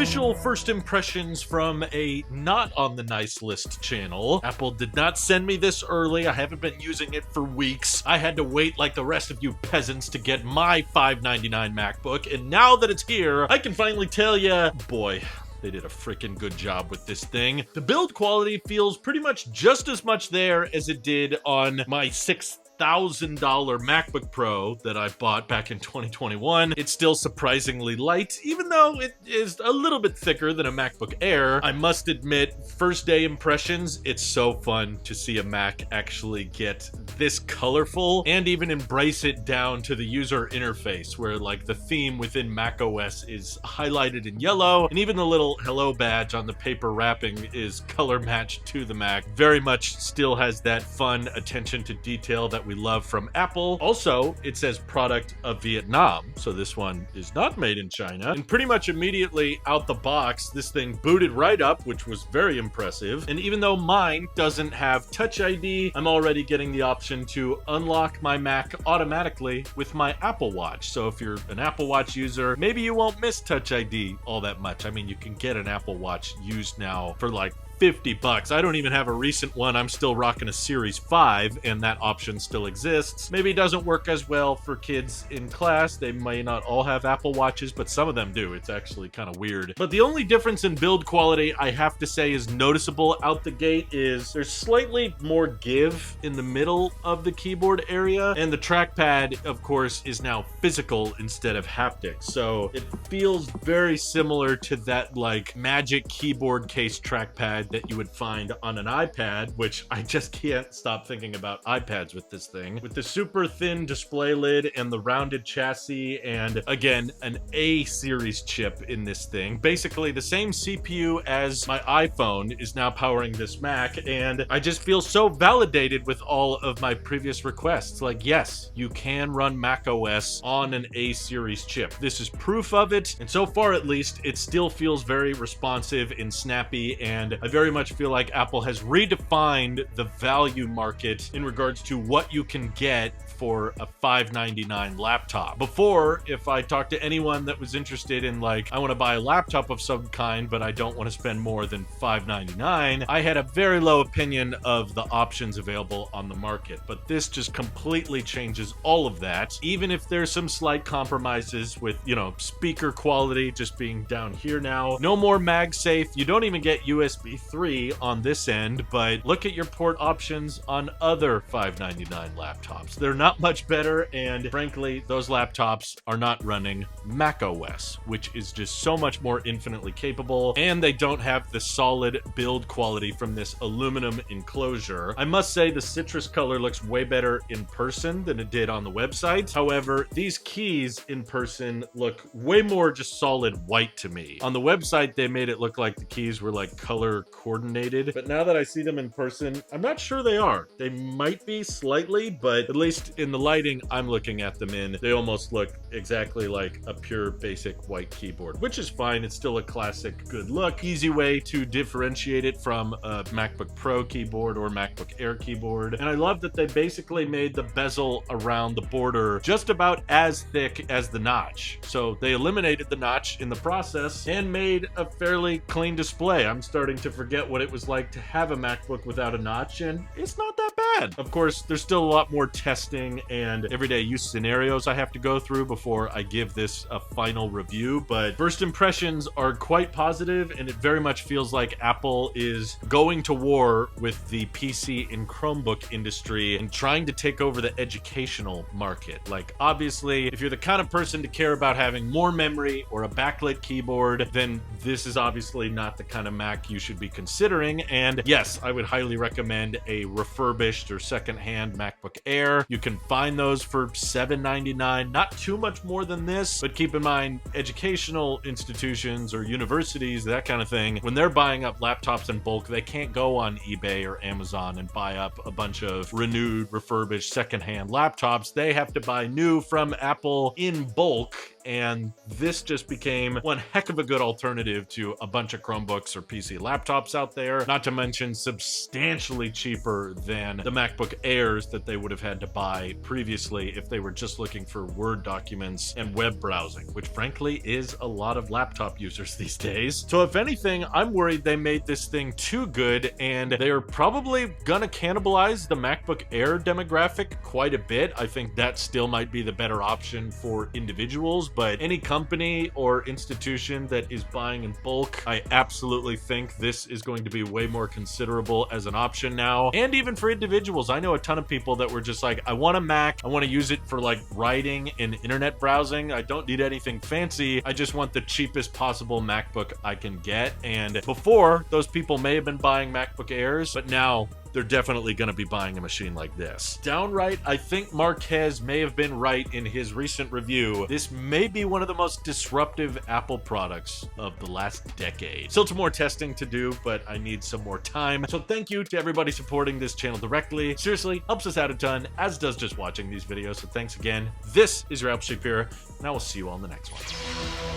Official first impressions from a not on the nice list channel. Apple did not send me this early. I haven't been using it for weeks. I had to wait like the rest of you peasants to get my $599 MacBook, and now that it's here, I can finally tell ya, boy, they did a freaking good job with this thing. The build quality feels pretty much just as much there as it did on my $6,000 MacBook Pro that I bought back in 2021. It's still surprisingly light, even though it is a little bit thicker than a MacBook Air. I must admit, first day impressions, it's so fun to see a Mac actually get this colorful and even embrace it down to the user interface, where like the theme within macOS is highlighted in yellow, and even the little hello badge on the paper wrapping is color matched to the Mac. Very much still has that fun attention to detail that we love from Apple. Also, it says product of Vietnam, so this one is not made in China. And pretty much immediately out the box, this thing booted right up, which was very impressive. And even though mine doesn't have Touch ID, I'm already getting the option to unlock my Mac automatically with my Apple Watch. So if you're an Apple Watch user, maybe you won't miss Touch ID all that much. I mean, you can get an Apple Watch used now for like $50. I don't even have a recent one. I'm still rocking a Series 5, and that option still exists. Maybe it doesn't work as well for kids in class. They may not all have Apple Watches, but some of them do. It's actually kind of weird. But the only difference in build quality I have to say is noticeable out the gate is there's slightly more give in the middle of the keyboard area, and the trackpad, of course, is now physical instead of haptic. So it feels very similar to that like Magic keyboard case trackpad that you would find on an iPad, which I just can't stop thinking about iPads with this thing. With the super thin display lid and the rounded chassis, and again, an A series chip in this thing. Basically the same CPU as my iPhone is now powering this Mac, and I just feel so validated with all of my previous requests. Like, yes, you can run macOS on an A series chip. This is proof of it, and so far at least, it still feels very responsive and snappy, and I very much feel like Apple has redefined the value market in regards to what you can get for a $599 laptop. Before, if I talked to anyone that was interested in like, I want to buy a laptop of some kind, but I don't want to spend more than $599, I had a very low opinion of the options available on the market. But this just completely changes all of that, even if there's some slight compromises with, you know, speaker quality just being down here now. No more MagSafe. You don't even get USB 3 on this end, but look at your port options on other $599 laptops. They're not much better, and frankly, those laptops are not running macOS, which is just so much more infinitely capable, and they don't have the solid build quality from this aluminum enclosure. I must say the citrus color looks way better in person than it did on the website. However, these keys in person look way more just solid white to me. On the website, they made it look like the keys were like color coordinated, but now that I see them in person, I'm not sure they are. They might be slightly, but at least in the lighting I'm looking at them in, they almost look exactly like a pure basic white keyboard, which is fine. It's still a classic good look. Easy way to differentiate it from a MacBook Pro keyboard or MacBook Air keyboard. And I love that they basically made the bezel around the border just about as thick as the notch. So they eliminated the notch in the process and made a fairly clean display. I'm starting to forget what it was like to have a MacBook without a notch, and it's not that bad. Of course, there's still a lot more testing and everyday use scenarios I have to go through before I give this a final review, but first impressions are quite positive, and it very much feels like Apple is going to war with the PC and Chromebook industry and trying to take over the educational market. Like, obviously, if you're the kind of person to care about having more memory or a backlit keyboard, then this is obviously not the kind of Mac you should be considering. And yes, I would highly recommend a refurbished or secondhand MacBook Air. You can find those for $799, not too much more than this, but keep in mind, educational institutions or universities, that kind of thing, when they're buying up laptops in bulk, they can't go on eBay or Amazon and buy up a bunch of renewed, refurbished, secondhand laptops. They have to buy new from Apple in bulk, and this just became one heck of a good alternative to a bunch of Chromebooks or PC laptops out there, not to mention substantially cheaper than the MacBook Airs that they would have had to buy previously if they were just looking for Word documents and web browsing, which frankly is a lot of laptop users these days. So if anything, I'm worried they made this thing too good, and they're probably gonna cannibalize the MacBook Air demographic quite a bit. I think that still might be the better option for individuals, but any company or institution that is buying in bulk, I absolutely think this is going to be way more considerable as an option now. And even for individuals, I know a ton of people that were just like, I want a Mac, I want to use it for like writing and internet browsing. I don't need anything fancy. I just want the cheapest possible MacBook I can get. And before, those people may have been buying MacBook Airs, but now they're definitely going to be buying a machine like this. Downright, I think Marquez may have been right in his recent review. This may be one of the most disruptive Apple products of the last decade. Still some more testing to do, but I need some more time. So thank you to everybody supporting this channel directly. Seriously, helps us out a ton, as does just watching these videos. So thanks again. This is your Apple Shapiro, and I will see you all in the next one.